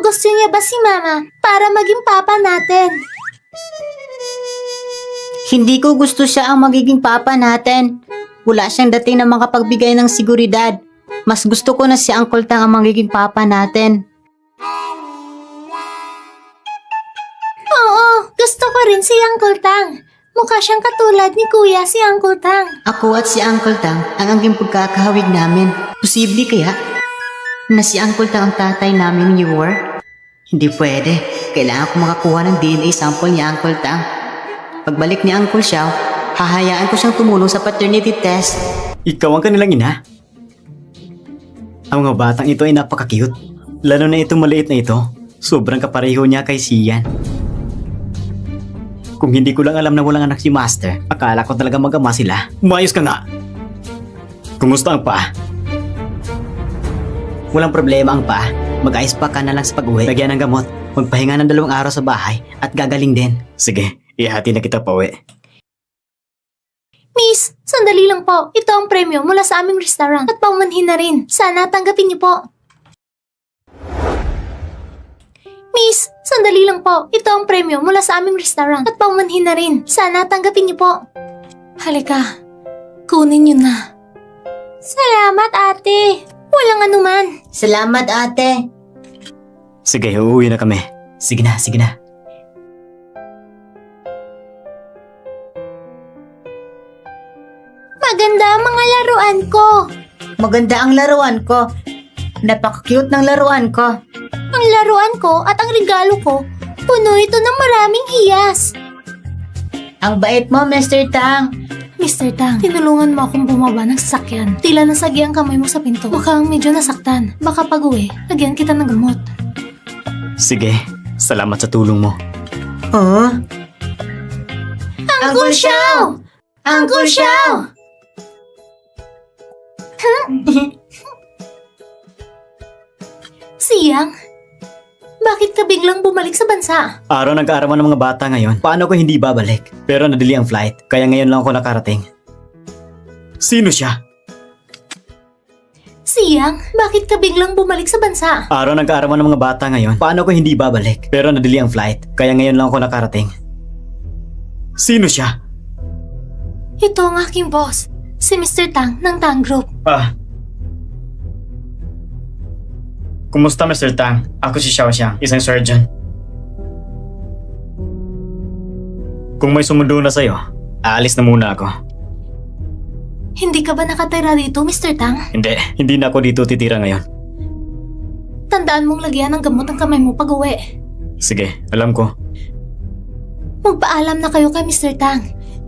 gusto niya ba si Mama para maging papa natin? Hindi ko gusto siya ang magiging papa natin. Wala siyang dating na makapagbigay ng seguridad. Mas gusto ko na si Uncle Tang ang magiging papa natin. Oo, gusto ko rin si Uncle Tang. Mukha siyang katulad ni Kuya si Uncle Tang. Ako at si Uncle Tang ang angking pagkakahawig namin. Posible kaya na si Uncle Tang ang tatay namin ni War? Hindi pwede. Kailangan ko makakuha ng DNA sample ni Uncle Tang. Pagbalik ni Uncle Xiao, hahayaan ko siyang tumulong sa paternity test. Ikaw ang kanilang ina? Ang mga batang ito ay napaka-cute. Lalo na itong maliit na ito. Sobrang kapareho niya kay Sian. Kung hindi ko lang alam na walang anak si Master, akala ko talaga mag-ama sila. Umayos ka nga! Kumusta ang paa? Walang problema ang paa. Mag-ice pack ka na lang sa pag-uwi. Lagyan ng gamot. Magpahinga ng 2 araw sa bahay at gagaling din. Sige, ihati na kita pa uwi. Miss, sandali lang po. Ito ang premyo mula sa aming restaurant at paumanhin na rin. Sana tanggapin niyo po. Miss, sandali lang po. Ito ang premyo mula sa aming restaurant at paumanhin na rin. Sana tanggapin niyo po. Halika, kunin niyo na. Salamat, ate. Walang anuman. Salamat, ate. Sige, uuwi na kami. Sige na, sige na. Maganda ang mga laruan ko. Maganda ang laruan ko. Napaka-cute ng laruan ko. Ang laruan ko at ang regalo ko, puno ito ng maraming hiyas. Ang bait mo, Mr. Tang. Mr. Tang, tinulungan mo akong bumaba ng sasakyan. Tila nasagi ang kamay mo sa pinto. Mukhang medyo nasaktan. Baka pag-uwi, lagyan kita ng gamot. Sige, salamat sa tulong mo. Oh? Uncle Xiao! Uncle Xiao! Siyang, bakit ka biglang bumalik sa bansa? Araw ng kaarawan ng mga bata ngayon. Paano ko hindi babalik? Pero nadali ang flight, kaya ngayon lang ako nakarating. Sino siya? Siyang, bakit ka biglang bumalik sa bansa? Araw ng kaarawan ng mga bata ngayon. Paano ko hindi babalik? Pero nadali ang flight, kaya ngayon lang ako nakarating. Sino siya? Ito ang aking boss, si Mr. Tang ng Tang Group. Kumusta, Mr. Tang? Ako si Xiao Xiang, isang surgeon. Kung may sumundo na sa'yo, aalis na muna ako. Hindi ka ba nakatira dito, Mr. Tang? Hindi na ako dito titira ngayon. Tandaan mong lagyan ng gamot ang kamay mo pag-uwi. Sige, alam ko. Magpaalam na kayo kay Mr. Tang.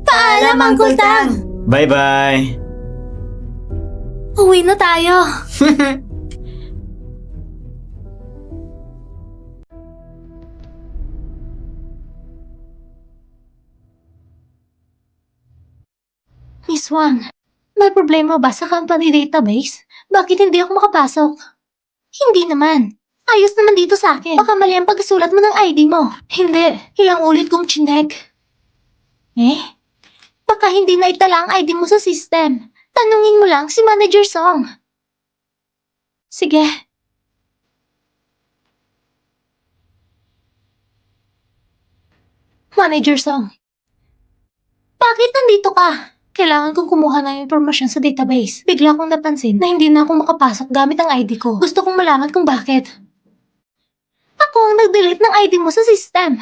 Paalam, Uncle Tang! Bye-bye! Uwi na tayo. Miss Wang, may problema ba sa company database? Bakit hindi ako makapasok? Hindi naman. Ayos naman dito sa akin. Baka mali ang pagsulat mo ng ID mo. Hindi. Ilang ulit kong chinek. Baka hindi na itala ang ID mo sa system. Tanungin mo lang si Manager Song. Sige. Manager Song. Bakit nandito ka? Kailangan kong kumuha ng impormasyon sa database. Bigla kong napansin na hindi na ako makapasok gamit ang ID ko. Gusto kong malaman kung bakit. Ako ang nag-delete ng ID mo sa system.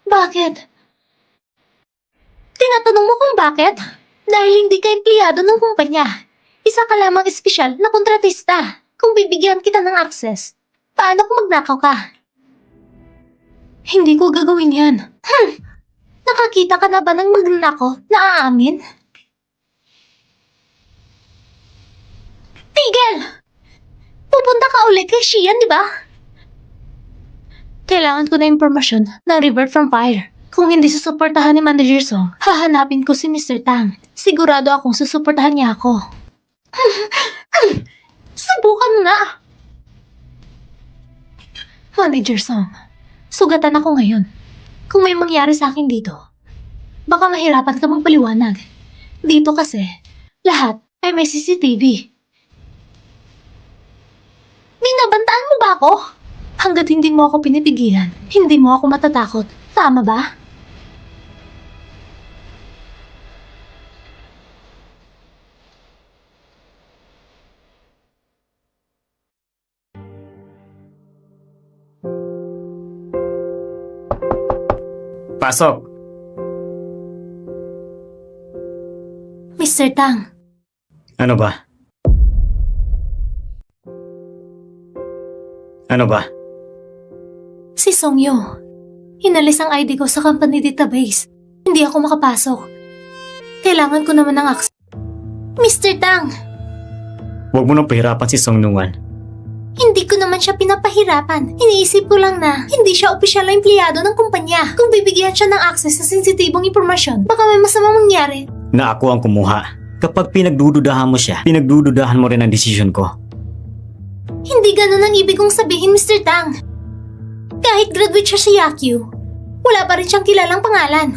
Bakit? Tinatanong mo kung bakit? Dahil hindi ka empleyado ng kumpanya. Isa ka lamang espesyal na kontratista. Kung bibigyan kita ng access, paano kung magnakaw ka? Hindi ko gagawin yan. Nakakita ka na ba ng magnanakaw na aamin? Tigil! Pupunta ka ulit kay Xian, di ba? Kailangan ko na impormasyon ng revert from fire. Kung hindi susuportahan ni Manager Song, hahanapin ko si Mr. Tang. Sigurado akong susuportahan niya ako. Subukan mo na! Manager Song, sugatan ako ngayon. Kung may mangyari sa akin dito, baka mahirapan ka magpaliwanag. Dito kasi, lahat ay may CCTV. Binabantaan mo ba ako? Ang Hanggat hindi mo ako pinipigilan, hindi mo ako matatakot. Tama ba? Pasok! Mr. Tang, Ano ba? Ano ba? si Songyo. Inalis ang ID ko sa company database. Hindi ako makapasok. Kailangan ko naman ng access. Mr. Tang, Huwag mo nang pahirapan si Song Nungan. hindi ko naman siya pinapahirapan. Iniisip ko lang na hindi siya opisyal na empleyado ng kumpanya. Kung bibigyan siya ng access sa sensitibong impormasyon, baka may masamang mangyari. Na ako ang kumuha. Kapag pinagdududahan mo siya, pinagdududahan mo rin ang desisyon ko. Hindi ganun ang ibig kong sabihin, Mr. Tang. Kahit graduate siya sa Yakyu, wala pa rin siyang kilalang pangalan.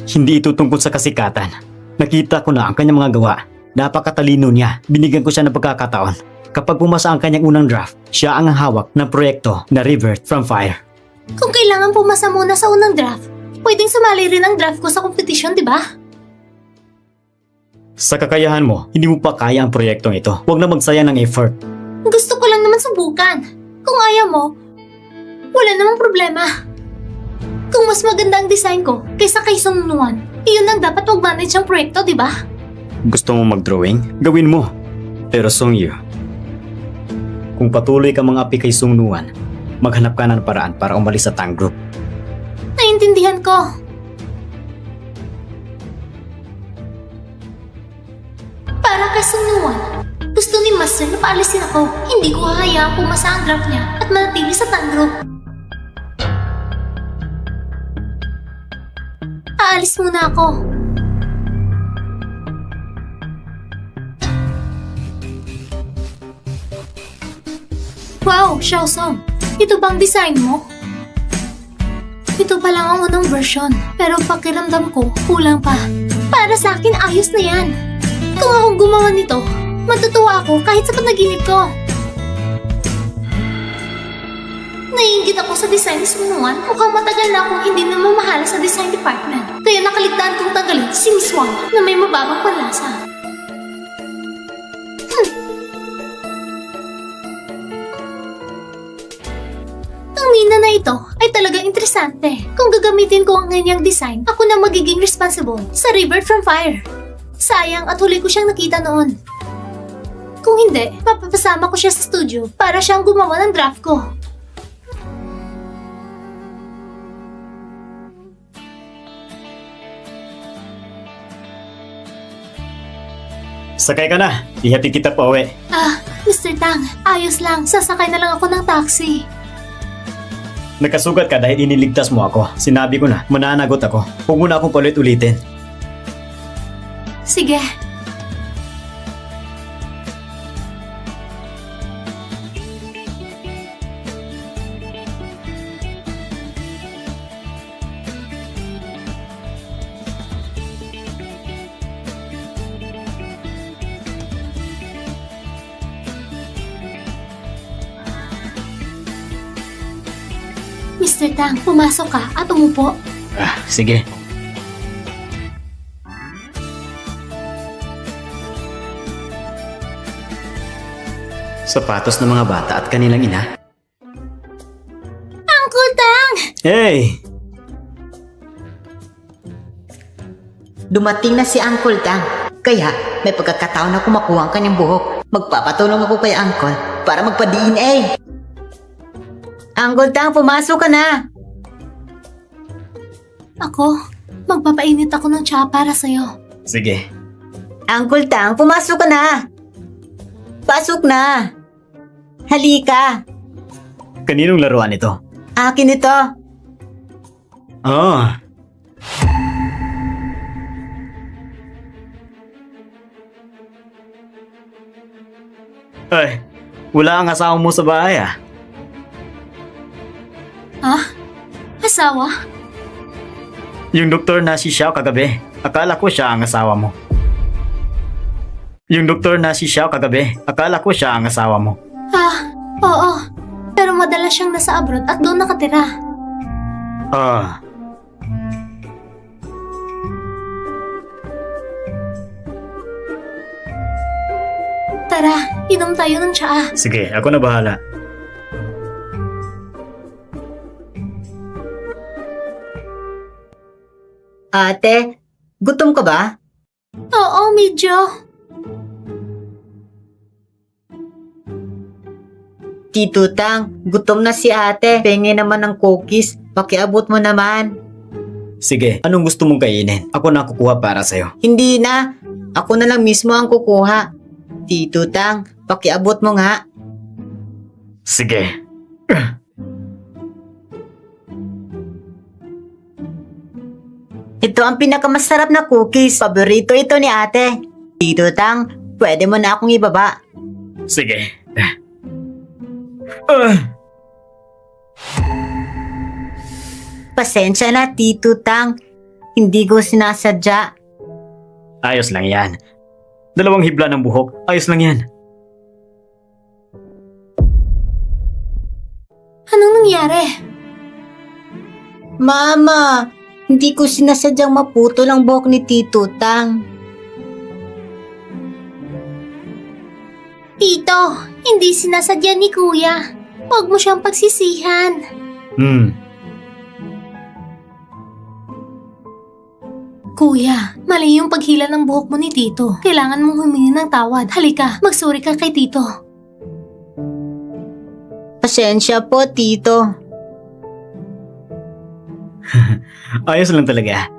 Hindi ito tungkol sa kasikatan. Nakita ko na ang kanyang mga gawa. Napakatalino niya. Binigyan ko siya ng pagkakataon. Kapag pumasa ang kanyang unang draft, siya ang hawak ng proyekto na Revert from Fire. Kung kailangan pumasa muna sa unang draft, pwedeng sumali rin ang draft ko sa competition, di ba? Sa kakayahan mo, hindi mo pa kaya ang proyektong ito. Huwag na magsayang ng effort. Gusto ko lang naman subukan. Kung ayaw mo, wala namang problema. Kung mas maganda ang design ko kaysa kay Song Nuan, iyon ang dapat mag-manage ang proyekto, di ba? Gusto mo mag-drawing? Gawin mo. Pero Song Yu, kung patuloy ka mga api kay Song Nuan, maghanap ka ng paraan para umalis sa Tang Group. Naiintindihan ko. Para kay Song Nuan, gusto ni Master na paalisin ako. Hindi ko hahayaang pumasa ang draft niya at manatili sa Tang Group. Aalis muna ako. Wow, Xiaosong! Ito bang design mo? Ito pa lang ang unang version, pero pakiramdam ko, kulang pa. Para sa akin, ayos na yan. Kung akong gumawa nito, matutuwa ako kahit sa panaginip ko. Naiingit ako sa design ni Sunuan. Mukhang matagal na akong hindi namamahala sa design department. Kaya nakaligtaan kong tanggalin si Miss Wang na may mababang panlasa. Ang mina na ito ay talagang interesante. Kung gagamitin ko ang ganyang design, ako na magiging responsible sa Revert from Fire. Sayang at huli ko siyang nakita noon. Kung hindi, mapapasama ko siya sa studio para siyang gumawa ng draft ko. Sakay ka na. Ihatid kita pa uwi. Mr. Tang, ayos lang. Sasakay na lang ako ng taxi. Nagkasugat ka dahil iniligtas mo ako. Sinabi ko na, mananagot ako. Huwag mo na akong paulit-ulitin. Sige. Mr. Tang, pumasok ka at umupo. Sige. Sapatos ng mga bata at kanilang ina. Uncle Tang! Hey! Dumating na si Uncle Tang. Kaya may pagkakataon na kumakuha ang kanyang buhok. Magpapatulong ako kay Uncle para magpa-DNA. Uncle Tang, pumasok ka na. Ako, magpapainit ako ng tsa para sa'yo. Sige. Uncle Tang, pumasok ka na. Pasok na. Halika. Kaninong laruan ito? Akin ito. Oh. Ay, wala ang asawa mo sa bahay ah. Ha? Asawa? Yung doktor na si Xiao kagabi. Akala ko siya ang asawa mo. Yung doktor na si Xiao kagabi. Akala ko siya ang asawa mo. Oo. Pero madalas siyang nasa abroad at doon nakatira. Ah, Tara, inom tayo ng tsaa. sige, ako na bahala. Ate, gutom ka ba? Oo, medyo. Tito Tang, gutom na si ate. Pengi naman ng cookies. Pakiabot mo naman. Sige, anong gusto mong kainin? Ako na kukuha para sa'yo. Hindi na. Ako na lang mismo ang kukuha. Tito Tang, pakiabot mo nga. Sige. Ito ang pinakamasarap na cookies. Paborito ito ni ate. Tito Tang, pwede mo na akong ibaba. Sige. Pasensya na, Tito Tang. Hindi ko sinasadya. Ayos lang yan. 2 hibla ng buhok. Ayos lang yan. Anong nangyari? Mama, hindi ko sinasadyang maputol ang buhok ni Tito Tang. Tito, hindi sinasadya ni Kuya. Huwag mo siyang pagsisihan. Kuya, mali yung paghila ng buhok mo ni Tito. Kailangan mong humingi ng tawad. Halika, magsuri ka kay Tito. Pasensya po, Tito. Ayos lang talaga.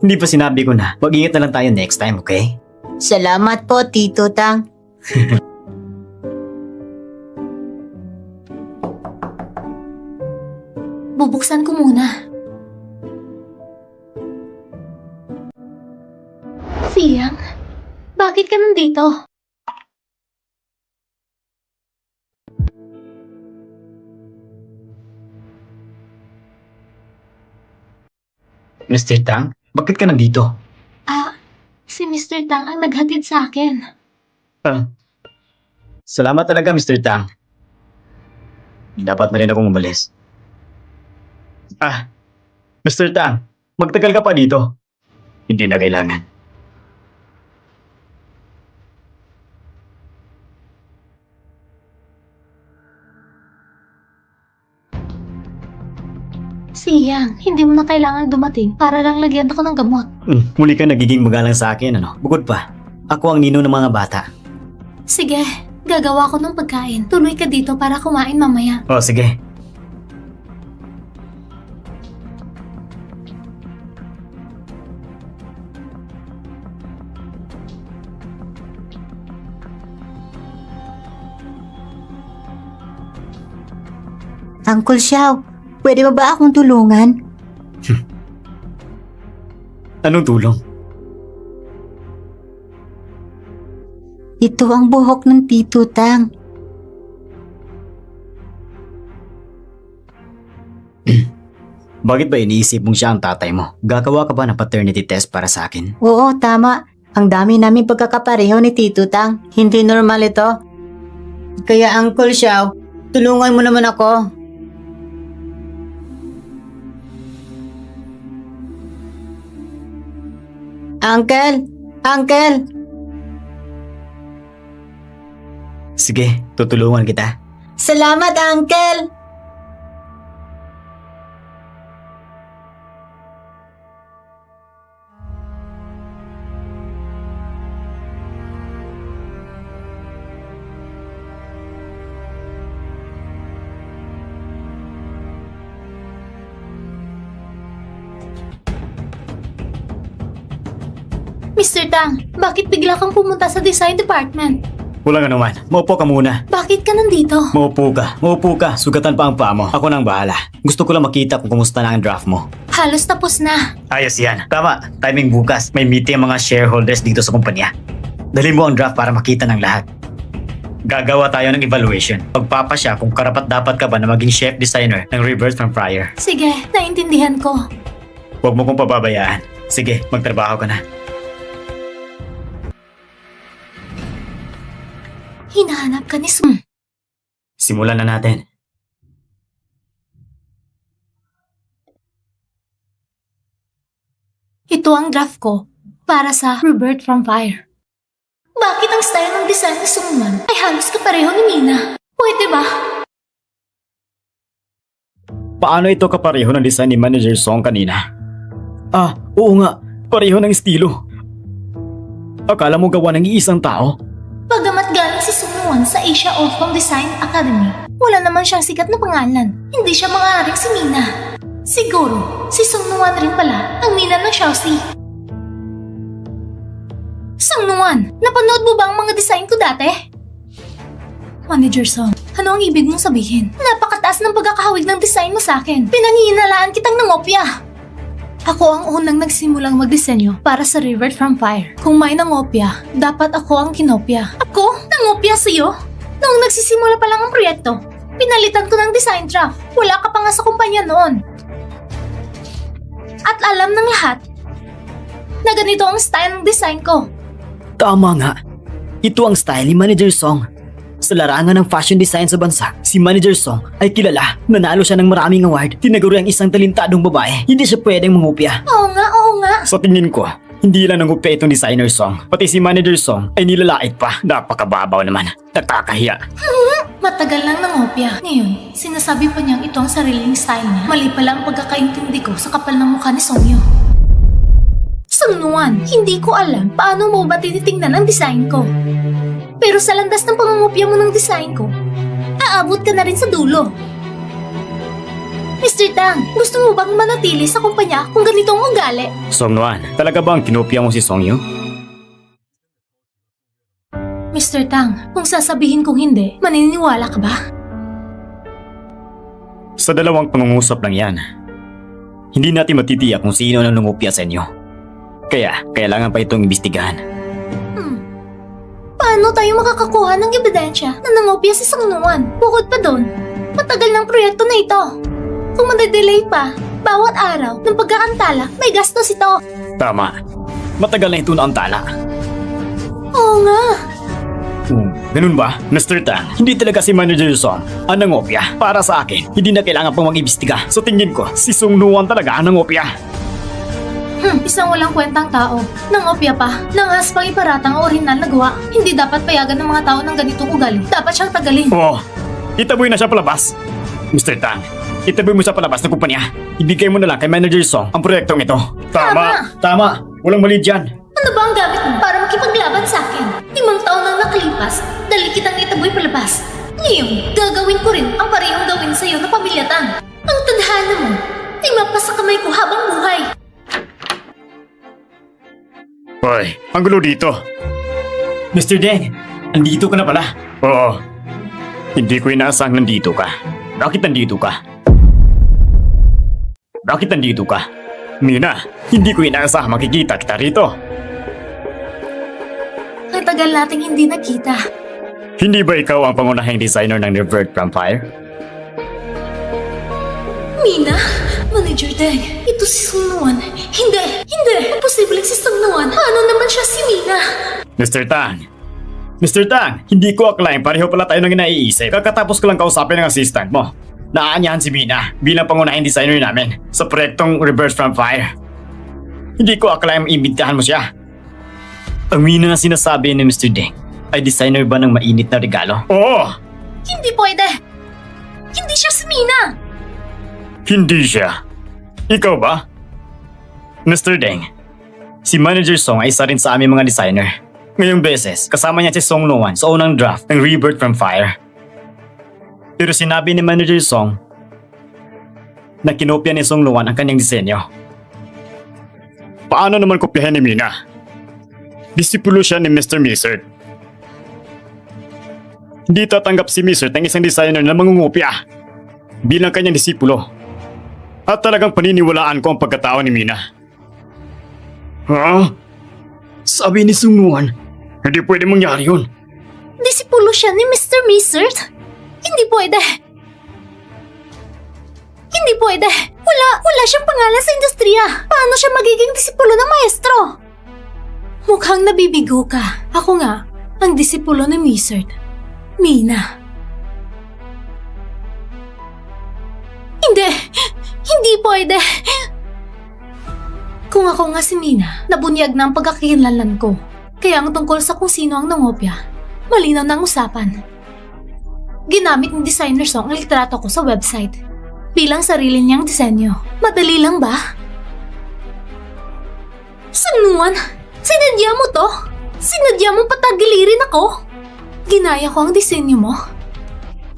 Hindi pa sinabi ko na. Mag-ingat na lang tayo next time, okay? Salamat po, Tito Tang. Bubuksan ko muna. Siyang, bakit ka nandito? Mr. Tang, bakit ka nandito? Si Mr. Tang ang naghatid sa akin. Salamat talaga, Mr. Tang. Dapat na rin akong umalis. Mr. Tang, magtagal ka pa dito. Hindi na kailangan. Siyang, hindi mo na kailangan dumating para lang lagyan ako ng gamot. Muli ka nagiging magalang sa akin, ano? Bukod pa, ako ang nino ng mga bata. Sige, gagawa ko ng pagkain. Tuloy ka dito para kumain mamaya. Oh, sige. Uncle Xiao, pwede ba akong tulungan? Anong tulong? Ito ang buhok ng Tito Tang. Bakit ba iniisip mong siya ang tatay mo? Gagawa ka ba ng paternity test para sa akin? Oo, tama. Ang dami namin pagkakapareho ni Tito Tang. Hindi normal ito. Kaya Uncle Xiao, tulungan mo naman ako. Uncle! Uncle! Sige, tutulungan kita. Salamat, Uncle! Mr. Tang, bakit bigla kang pumunta sa design department? Walang anuman. Maupo ka muna. Bakit ka nandito? Maupo ka. Maupo ka. Sugatan pa ang paa mo. Ako nang bahala. Gusto ko lang makita kung kumusta na ang draft mo. Halos tapos na. Ayos yan. Tama. Timing bukas. May meeting ang mga shareholders dito sa kumpanya. Dali mo ang draft para makita ng lahat. Gagawa tayo ng evaluation. Pagpapasya kung karapat-dapat ka ba na maging chef designer ng Reverse from Fryer. Sige, naintindihan ko. Huwag mo kong pababayaan. Sige, magtrabaho ka na. Hinahanap ka ni Simulan na natin. Ito ang draft ko para sa Rebirth from Fire. Bakit ang style ng design ni Sungman ay halos kapareho ni Mina? Pwede ba? Paano ito kapareho ng design ni Manager Song kanina? Ah, oo nga. Pareho ng estilo. Akala mo gawa ng iisang tao? Bagamat galing si Sungwon sa Asia Outcome Design Academy, wala naman siyang sikat na pangalan. Hindi siya maaaring si Mina. Siguro, si Sungwon rin pala ang Mina ng Xiaoxi. Sungwon, napanood mo ba ang mga design ko dati? Manager Song, ano ang ibig mong sabihin? Napakataas ng pagkakahawig ng design mo sa akin. Pinangihinalaan kitang nangopya. Ako ang unang nagsimulang magdisenyo para sa River from Fire. Kung may nangopya, dapat ako ang kinopya. Ako? Nangopya sa'yo? Noong nagsisimula pa lang ang proyekto, pinalitan ko ng design draft. Wala ka pa nga sa kumpanya noon. At alam ng lahat na ganito ang style ng design ko. Tama nga. Ito ang style ni Manager Song. Sa larangan ng fashion design sa bansa, si Manager Song ay kilala. Nanalo siya ng maraming award. Tinaguri ang isang talentadong babae. Hindi siya pwedeng mangupya. Oo nga, oo nga. Sa tingin ko, hindi lang nangupya itong designer Song. Pati si Manager Song ay nilalait pa. Napakababaw naman. Nakakahiya. Matagal lang nangopya. Ngayon, sinasabi pa niyang ito ang sariling style niya. Mali pala ang pagkakaintindi ko sa kapal ng mukha ni Songyo. Sungnuan, hindi ko alam paano mo ba tinitingnan ang design ko. Pero sa landas ng pangungopya mo ng design ko, aabot ka na rin sa dulo. Mr. Tang, gusto mo bang manatili sa kumpanya kung ganito ang ugali? Song Nuan, talaga ba ang kinopya mo si Song Yu? Mr. Tang, kung sasabihin kong hindi, maniniwala ka ba? Sa dalawang pangungusap lang yan. Hindi natin matitiyak kung sino ang nangupya sa inyo. Kaya, kailangan pa itong imbestigahan. Paano tayo makakakuha ng ebidensya na nangopya si Sungnuan? Bukod pa doon, matagal ng proyekto na ito. Kung madedelay pa, bawat araw ng pagkakantala, may gastos ito. Tama. Matagal na ito na ang tala. Oo nga. Ganun ba, Mr. Tang? Hindi talaga si Manager Song ang nangopya. Para sa akin, hindi na kailangan pang mag-imbestiga. Sa tingin ko, si Sung Nuan talaga ang nangopya. Isang walang kwentang tao. Nangopya pa. Nanghas pang iparatang ang orihinal na gawa. Hindi dapat payagan ng mga tao ng ganitong ugali. Dapat siyang tagalin. Oo, itaboy na siya palabas. Mr. Tang, itaboy mo sa palabas ng kumpanya. Ibigay mo na lang kay Manager Song ang proyektong ito. Tama. Walang mali dyan. Ano ba ang gamit mo para makipaglaban sa akin? 5 taon nang nakalipas, dali kitang itaboy palabas. Ngayon, gagawin ko rin ang parehong gawin sa'yo na Pamilya Tang. Ang tadhana mo ay mapasa kamay ko habang buhay. Hoy, ang gulo dito. Mr. Deng, andito ka na pala. Oo. Hindi ko inaasahang nandito ka. Bakit nandito ka? Mina, hindi ko inaasahang makikita kita rito. Ang tagal nating hindi nakita. Hindi ba ikaw ang pangunahing designer ng Revert from Fire? Mina? Manager Deng, ito si Sungnuan. Hindi! Imposibleng si Sungnuan. Paano naman siya si Mina? Mr. Tang, hindi ko akalain pareho pala tayo ng naiisip. Kakatapos ko lang kausapin ng assistant mo. Naaanyahan si Mina bilang pangunahing designer namin sa proyektong Rebirth from Fire. Hindi ko akalain maimbitahan mo siya. Ang Mina na sinasabi ni Mr. Deng ay designer ba ng mainit na regalo? Oo! Hindi pwede! Hindi siya si Mina! Hindi siya. Ikaw ba? Mr. Deng, si Manager Song ay isa rin sa aming mga designer. Ngayong beses, kasama niya si Song Nuan sa unang draft ng Rebirth from Fire. Pero sinabi ni Manager Song na kinopya ni Song Nuan ang kanyang disenyo. Paano naman kopyahin ni Mina? Disipulo siya ni Mr. Misert. Hindi tatanggap si Misert ng isang designer na mangungopya bilang kanyang disipulo. At talagang paniniwalaan ko ang pagkatao ni Mina. Ha? Sabi ni Sung Nuan, hindi pwede mangyari yun. Disipulo siya ni Mr. Misert? Hindi pwede. Wala siyang pangalan sa industriya. Paano siya magiging disipulo ng maestro? Mukhang nabibigo ka. Ako nga, ang disipulo ni Misert. Mina. Hindi pwede. Kung ako nga si Mina, nabunyag na ang pagkakilanlan ko. Kaya ang tungkol sa kung sino ang nangopya, malinaw na ang usapan. Ginamit ng designer song ang litrato ko sa website bilang sarili niyang disenyo. Madali lang ba? Sanuan, sinadya mo to? Sinadya mo patagilirin ako? Ginaya ko ang disenyo mo?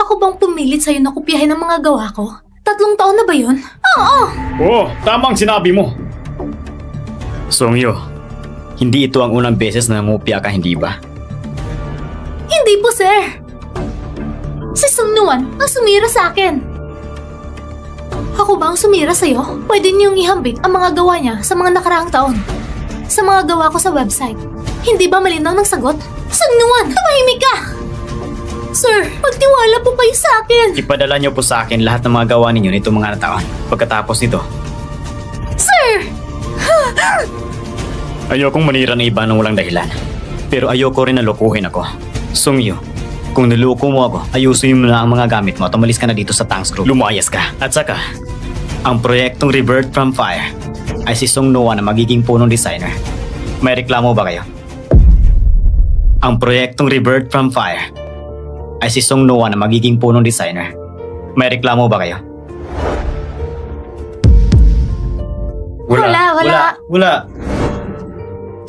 Ako bang pumilit sa'yo na kopyahin ang mga gawa ko? 3 taon na ba yun? Oo! Oo, tamang sinabi mo. Songyo, hindi ito ang unang beses na namupya ka, hindi ba? Hindi po, sir! Si Sungnuan ang sumira sa akin. Ako ba ang sumira sa'yo? Pwede niyong ihambik ang mga gawa niya sa mga nakaraang taon. Sa mga gawa ko sa website. Hindi ba malinaw ng sagot? Sungnuan, tumahimik ka! Sir, magtiwala po kayo sa akin! Ipadala niyo po sa akin lahat ng mga gawa ninyo nitong mga taon. Pagkatapos nito, Sir! ayokong manira ng iba ng walang dahilan. Pero ayoko rin na lokohin ako. Sungyo, kung niloko mo ako, ayusin mo na ang mga gamit mo at umalis ka na dito sa Tanks Group. Lumayas ka. At saka, ang proyektong Rebirth from Fire ay si Sung Noah na magiging punong designer. May reklamo ba kayo? Ang proyektong Rebirth from Fire ay si Sung Noah na magiging punong designer. May reklamo ba kayo? Wala.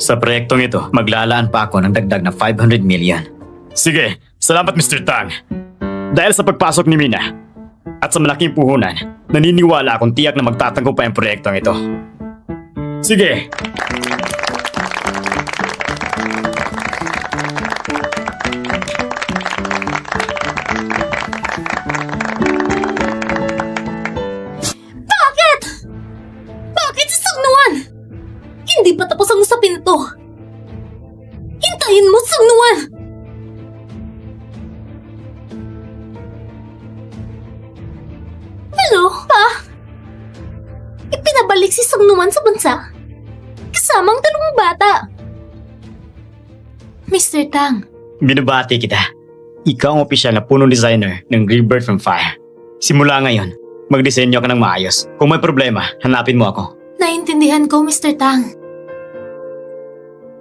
Sa proyektong ito, maglalaan pa ako ng dagdag na 500 million. Sige, salamat Mr. Tang. Dahil sa pagpasok ni Mina at sa malaking puhunan, naniniwala akong tiyak na magtatagumpay ang proyektong ito. Sige. Bakit si Sungnuan? Hindi pa tapos ang usapin ito. Hintayin mo, Sungnuan! Hello, Pa? Ipinabalik si Sungnuan sa bansa? Kasama ang 2 bata. Mr. Tang, Binabati kita. Ikaw ang opisyal na punong designer ng Rebirth from Fire. Simula ngayon, magdisenyo ka ng maayos. Kung may problema, hanapin mo ako. naintindihan ko, Mr. Tang.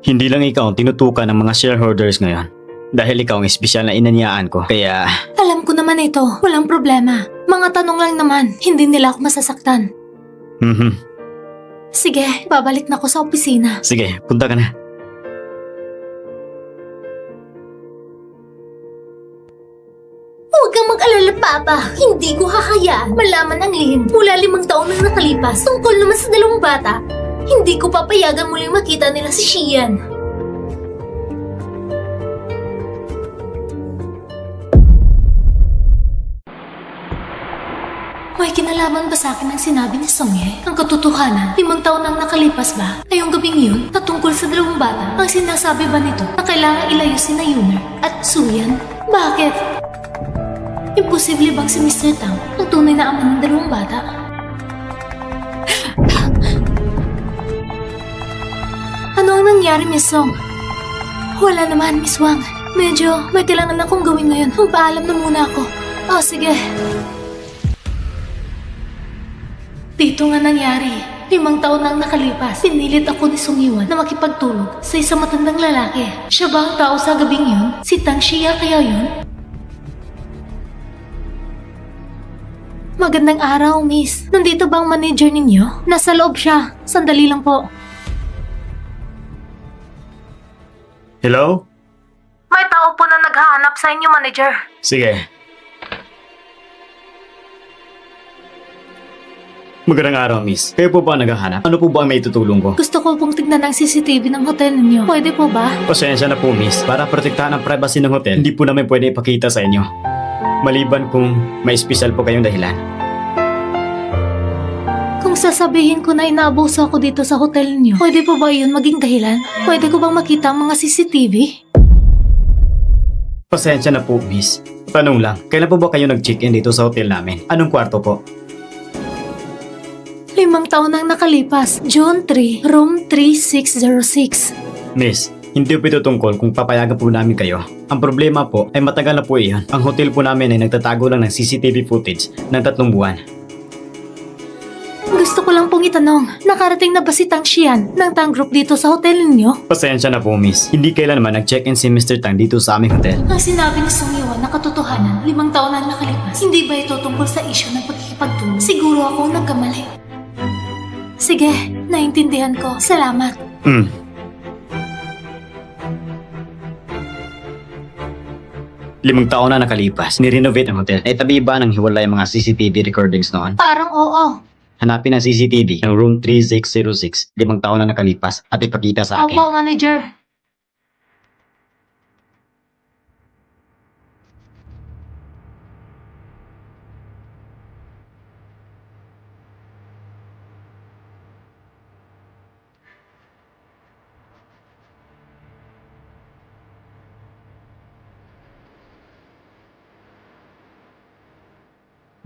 Hindi lang ikaw ang tinutukan ng mga shareholders ngayon. Dahil ikaw ang espesyal na inanyaan ko. Kaya, Alam ko naman ito, walang problema. Mga tanong lang naman, hindi nila ako masasaktan. Sige, babalik na ako sa opisina. Sige, punta ka na. Huwag kang mag-alala, Papa. Hindi ko hahayaan malaman ang lihim mula 5 taon nang nakalipas tungkol naman sa 2 bata. Hindi ko papayagan muling makita nila si Shian. May kinalaman ba sa akin ang sinabi ni Songye? Ang katotohanan, 5 taon nang nakalipas ba? Ngayong gabing yun, na tungkol sa 2 bata, ang sinasabi ba nito na kailangan ilayo si Yumer at Suyan? Bakit? Imposible bang si Mr. Tang ang tunay na ama ng 2 bata? Ano ang nangyari, Miss Song? Wala naman, Miss Wang. Medyo may kailangan akong gawin ngayon. Magpaalam na muna ako. Oh, sige. Dito nga nangyari. 5 taon nang nakalipas, pinilit ako ni Sung Yuan na makipagtulog sa isang matandang lalaki. Siya ba ang tao sa gabing yun? Si Tang Xia kaya yun? Magandang araw, miss. Nandito ba ang manager ninyo? Nasa loob siya. Sandali lang po. Hello? May tao po na naghahanap sa inyo, manager. Sige. Magandang araw, miss. Kayo po ba naghahanap? Ano po ba ang may tutulong ko? Gusto ko pong tignan ang CCTV ng hotel ninyo. Pwede po ba? Pasensya na po, miss. Para protektahan ang privacy ng hotel, hindi po namin pwede ipakita sa inyo. Maliban kung may special po kayong dahilan. Kung sasabihin ko na inaabuso ako dito sa hotel niyo, pwede po ba yun maging dahilan? Pwede ko bang makita ang mga CCTV? Pasensya na po, miss. Tanong lang, kailan po ba kayo nag-check-in dito sa hotel namin? Anong kwarto po? 5 taon nang nakalipas. June 3, room 3606. Miss, hindi po ito tungkol kung papayagan po namin kayo. Ang problema po ay matagal na po iyon. Ang hotel po namin ay nagtatago lang ng CCTV footage ng 3 buwan. Gusto ko ko lang pong itanong, nakarating na ba si Tang Xian ng Tang Group dito sa hotel ninyo? Pasensya na po, miss. Hindi kailanman nag-check-in si Mr. Tang dito sa aming hotel. Ang sinabi ni Song Yuan na katotohanan, 5 taon na nakalipas. Hindi ba ito tungkol sa isyu ng pagkikipagtulong? Siguro ako nagkamali. Sige, naintindihan ko. Salamat. 5 taon na nakalipas, ni-renovate ang hotel. Naitabi ba ng hiwalay ang mga CCTV recordings noon? Parang oo. Hanapin ang CCTV ng room 3606, 5 taon na nakalipas, at ipakita sa akin. Opo, manager.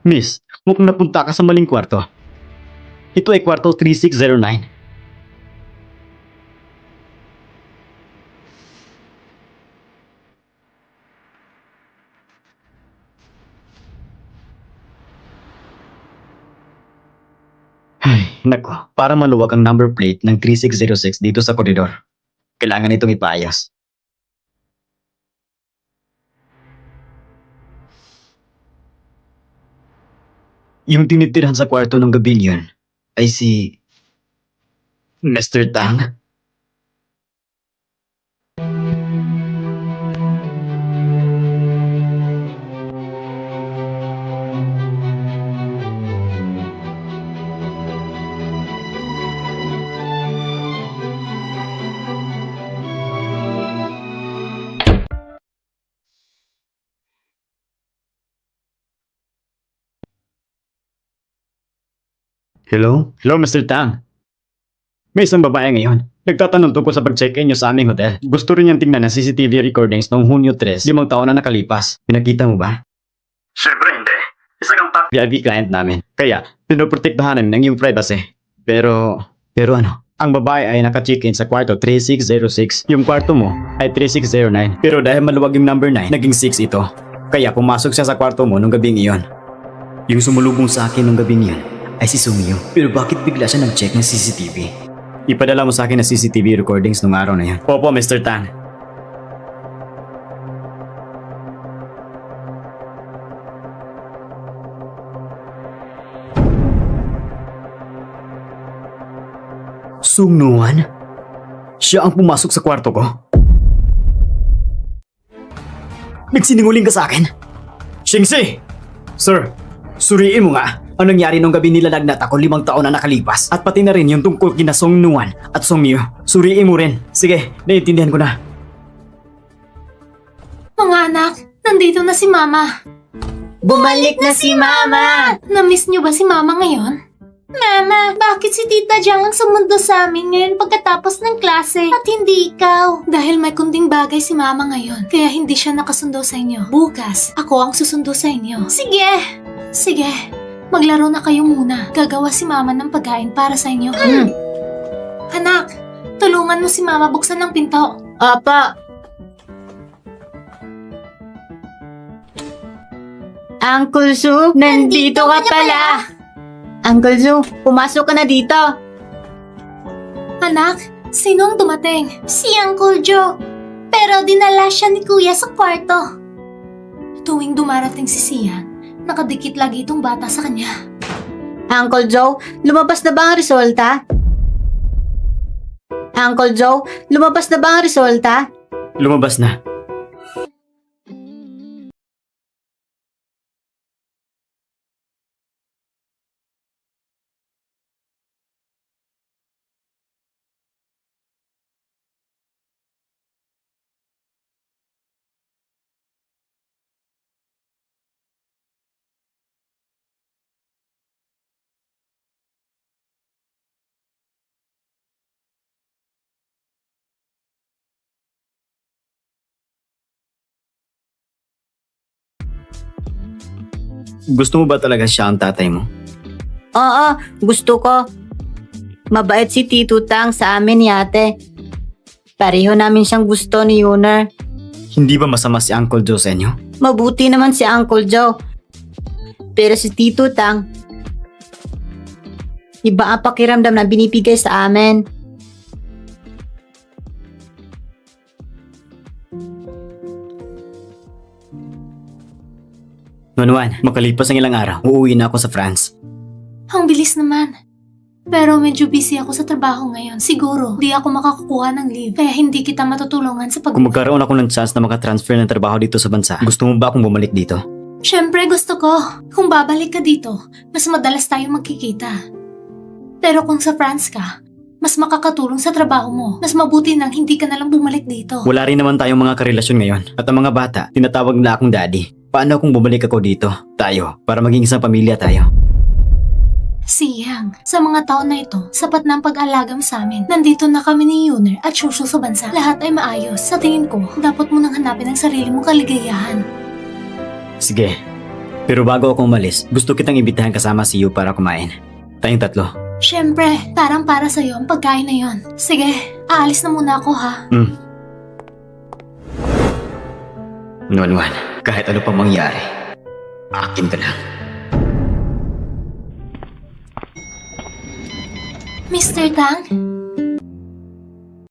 Miss, mukhang napunta ka sa maling kwarto. Ito ay kwarto 3609. Ay, nako, para maluwag ang number plate ng 3606 dito sa koridor. Kailangan itong ipaayos. Yung tinitirhan sa kwarto ng gabi yun ay si Mr. Tang. Hello? Hello, Mr. Tang. May isang babae ngayon. Nagtatanong tungkol sa pag-check-in niyo sa aming hotel. Gusto rin niyang tingnan ang CCTV recordings noong Hunyo 3, 5 taon na nakalipas. Pinakita mo ba? Siyempre hindi. Isa kang top VIP client namin. Kaya, pinoprotektahan namin ang iyong privacy. Pero ano? Ang babae ay naka-check-in sa kwarto 3606. Yung kwarto mo ay 3609. Pero dahil maluwag yung number 9, naging 6 ito. Kaya pumasok siya sa kwarto mo nung gabing iyon. Yung sumulubong sa akin nung gabing iyon ay si Sungyo. Pero bakit bigla siya nag-check ng CCTV? Ipadala mo sa akin ang CCTV recordings nung araw na yan. Opo, Mr. Tang. Sungnuan? Siya ang pumasok sa kwarto ko? Nagsinungaling ka sa akin? Shingsi! Sir, suriin mo nga. Ang nangyari nung gabi nilalagnat ako 5 taon na nakalipas. At pati na rin yung tungkol kina Song Nuan at Song Yu. Suriin mo rin. Sige, naiintindihan ko na. Mga anak, nandito na si Mama. Bumalik na si Mama! Na-miss niyo ba si Mama ngayon? Mama, bakit si Tita Jiang ang sumundo sa amin ngayon pagkatapos ng klase at hindi ikaw? Dahil may kunting bagay si Mama ngayon, kaya hindi siya nakasundo sa inyo. Bukas, ako ang susundo sa inyo. Sige! Sige, maglaro na kayo muna. Gagawa si Mama ng pagkain para sa inyo. Anak, tulungan mo si Mama buksan ng pinto. Apa! Uncle Zu, nandito ka pala! Uncle Zu, pumasok ka na dito. Anak, sino ang dumating? Si Uncle Joe. Pero dinala siya ni Kuya sa kwarto. Tuwing dumarating si Sian, nakadikit lagi itong bata sa kanya. Uncle Joe, lumabas na ba ang resulta? Uncle Joe, lumabas na ba ang resulta? Lumabas na. Gusto mo ba talaga siya ang tatay mo? Oo, gusto ko. Mabait si Tito Tang sa amin ni ate. Pareho namin siyang gusto ni Yuner. Hindi ba masama si Uncle Joe sa inyo? Mabuti naman si Uncle Joe. Pero si Tito Tang, Iba ang pakiramdam na binibigay sa amin. Nonwan, makalipas ang ilang araw, uuwi na ako sa France. Ang bilis naman. Pero medyo busy ako sa trabaho ngayon. Siguro, di ako makakakuha ng leave. Kaya hindi kita matutulungan sa Kung magkaroon ako ng chance na makatransfer ng trabaho dito sa bansa, gusto mo ba akong bumalik dito? Siyempre gusto ko. Kung babalik ka dito, mas madalas tayong magkikita. Pero kung sa France ka, mas makakatulong sa trabaho mo. Mas mabuti nang hindi ka nalang bumalik dito. Wala rin naman tayong mga karelasyon ngayon. At ang mga bata, tinatawag na akong daddy. Paano kung bumalik ako dito? Tayo, para maging isang pamilya tayo. Siyang, sa mga taon na ito, sapat na ang pag-alaga mo sa amin. Nandito na kami ni Yuner at Shushu sa bansa. Lahat ay maayos. Sa tingin ko, dapat mo nang hanapin ang sarili mong kaligayahan. Sige. Pero bago ako umalis, gusto kitang imbitahan kasama si Yu para kumain. Tayong tatlo. Siyempre, parang para sa'yo ang pagkain na yon. Sige, aalis na muna ako ha. Nonwan, kahit ano pang mangyari, akin ka lang. Mr. Tang,